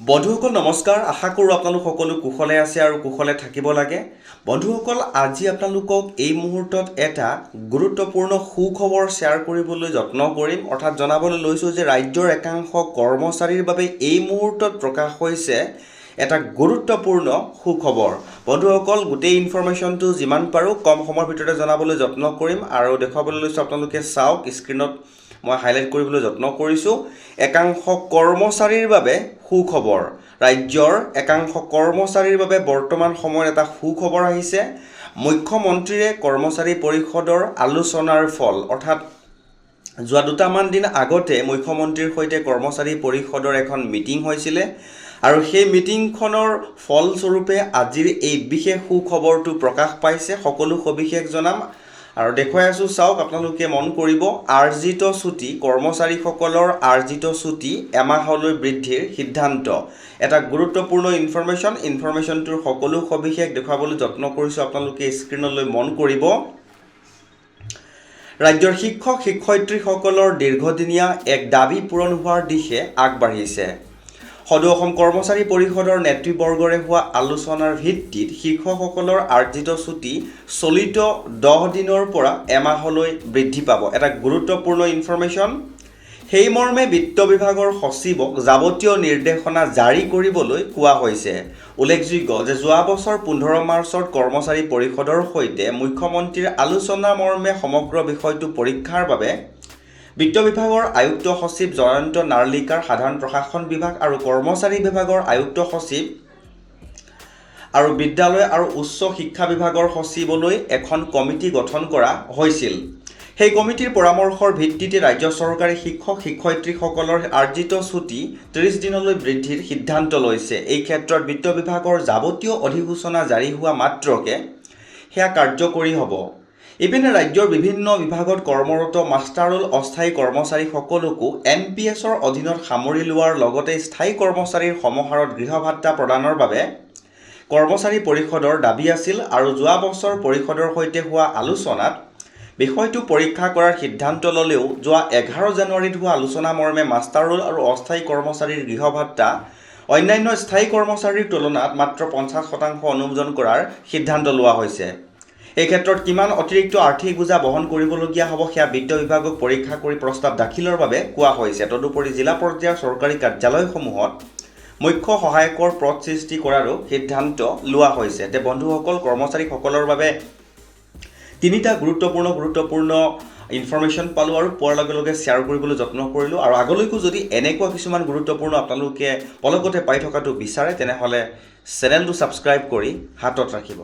বন্ধুসকল নমস্কাৰ আশা কৰোঁ আপোনালোক সকলো কুশলে আছে আৰু কুশলে থাকিব লাগে বন্ধুসকল আজি আপোনালোকক এই মুহূৰ্তত এটা গুৰুত্বপূৰ্ণ সুখবৰ শ্বেয়াৰ কৰিবলৈ যত্ন কৰিম অৰ্থাৎ জনাবলৈ লৈছোঁ যে ৰাজ্যৰ একাংশ কৰ্মচাৰীৰ বাবে এই মুহূৰ্তত প্ৰকাশ হৈছে এটা গুৰুত্বপূৰ্ণ সুখবৰ বন্ধুসকল গোটেই ইনফৰমেশ্যনটো যিমান পাৰোঁ কম সময়ৰ ভিতৰতে জনাবলৈ যত্ন কৰিম আৰু দেখাবলৈ লৈছোঁ আপোনালোকে চাওক স্ক্ৰীনত মই হাইলাইট কৰিবলৈ যত্ন কৰিছোঁ একাংশ কৰ্মচাৰীৰ বাবে সুখবৰ ৰাজ্যৰ একাংশ কৰ্মচাৰীৰ বাবে বৰ্তমান সময়ত এটা সুখবৰ আহিছে মুখ্যমন্ত্ৰীয়ে কৰ্মচাৰী পৰিষদৰ আলোচনাৰ ফল অৰ্থাৎ যোৱা দুটামান দিন আগতে মুখ্যমন্ত্ৰীৰ সৈতে কৰ্মচাৰী পৰিষদৰ এখন মিটিং হৈছিলে আৰু সেই মিটিংখনৰ ফলস্বৰূপে আজিৰ এই বিশেষ সুখবৰটো প্ৰকাশ পাইছে সকলো সবিশেষ জনাম আৰু দেখুৱাই আছোঁ চাওক আপোনালোকে মন কৰিব আৰ্জিত ছুটি কৰ্মচাৰীসকলৰ আৰ্জিত ছুটি এমাহলৈ বৃদ্ধিৰ সিদ্ধান্ত এটা গুৰুত্বপূৰ্ণ ইনফৰমেশ্যনটোৰ সকলো সবিশেষ দেখুৱাবলৈ যত্ন কৰিছোঁ আপোনালোকে স্ক্ৰীনলৈ মন কৰিব ৰাজ্যৰ শিক্ষক শিক্ষয়িত্ৰীসকলৰ দীৰ্ঘদিনীয়া এক দাবী পূৰণ হোৱাৰ দিশে আগবাঢ়িছে সদৌ অসম কৰ্মচাৰী পৰিষদৰ নেতৃবৰ্গৰে হোৱা আলোচনাৰ ভিত্তিত শিক্ষকসকলৰ আৰ্জিত ছুটি চলিত 10 দিনৰ পৰা এমাহলৈ বৃদ্ধি পাব এটা গুৰুত্বপূৰ্ণ ইনফৰমেশ্যন সেই মৰ্মে বিত্ত বিভাগৰ সচিবক যাৱতীয় নিৰ্দেশনা জাৰি কৰিবলৈ কোৱা হৈছে উল্লেখযোগ্য যে যোৱা বছৰ 15 মাৰ্চত কৰ্মচাৰী পৰিষদৰ সৈতে মুখ্যমন্ত্ৰীৰ আলোচনা মৰ্মে সমগ্ৰ বিষয়টো পৰীক্ষাৰ বাবে বিত্ত বিভাগৰ আয়ুক্ত সচিব জয়ন্ত নাৰ্লিকাৰ সাধাৰণ প্ৰশাসন বিভাগ আৰু কৰ্মচাৰী বিভাগৰ আয়ুক্ত সচিব আৰু বিদ্যালয় আৰু উচ্চ শিক্ষা বিভাগৰ সচিবলৈ এখন কমিটি গঠন কৰা হৈছিল সেই কমিটিৰ পৰামৰ্শৰ ভিত্তিতে ৰাজ্য চৰকাৰে শিক্ষক শিক্ষয়িত্ৰীসকলৰ আৰ্জিত ছুটি 30 দিনলৈ বৃদ্ধিৰ সিদ্ধান্ত লৈছে এই ক্ষেত্ৰত বিত্ত বিভাগৰ যাৱতীয় অধিসূচনা জাৰি হোৱা মাত্ৰকে সেয়া কাৰ্যকৰী হ'ব ইপিনে ৰাজ্যৰ বিভিন্ন বিভাগত কৰ্মৰত মাষ্টাৰল অস্থায়ী কৰ্মচাৰীসকলকো NPSৰ অধীনত সামৰি লোৱাৰ লগতে স্থায়ী কৰ্মচাৰীৰ সমাহাৰত গৃহ ভাত্তা প্ৰদানৰ বাবে কৰ্মচাৰী পৰিষদৰ দাবী আছিল আৰু যোৱা বছৰ পৰিষদৰ সৈতে হোৱা আলোচনাত বিষয়টো পৰীক্ষা কৰাৰ সিদ্ধান্ত ল'লেও যোৱা 11 জানুৱাৰীত হোৱা আলোচনা মৰ্মে মাষ্টাৰল আৰু অস্থায়ী কৰ্মচাৰীৰ গৃহ ভাত্তা অন্যান্য স্থায়ী কৰ্মচাৰীৰ তুলনাত মাত্ৰ 50% অনুমোদন কৰাৰ সিদ্ধান্ত লোৱা হৈছে এই ক্ষেত্ৰত কিমান অতিৰিক্ত আৰ্থিক বোজা বহন কৰিবলগীয়া হ'ব সেয়া বিত্ত বিভাগক পৰীক্ষা কৰি প্ৰস্তাৱ দাখিলৰ বাবে কোৱা হৈছে তদুপৰি জিলা পৰ্যায়ৰ চৰকাৰী কাৰ্যালয়সমূহত মুখ্য সহায়কৰ পদ সৃষ্টি কৰাৰো সিদ্ধান্ত লোৱা হৈছে তে বন্ধুসকল কৰ্মচাৰীসকলৰ বাবে তিনিটা গুৰুত্বপূৰ্ণ ইনফৰমেশ্যন পালোঁ আৰু পোৱাৰ লগে লগে শ্বেয়াৰ কৰিবলৈ যত্ন কৰিলোঁ আৰু আগলৈকো যদি এনেকুৱা কিছুমান গুৰুত্বপূৰ্ণ আপোনালোকে পলকতে পাই থকাটো বিচাৰে তেনেহ'লে চেনেলটো ছাবস্ক্ৰাইব কৰি হাতত ৰাখিব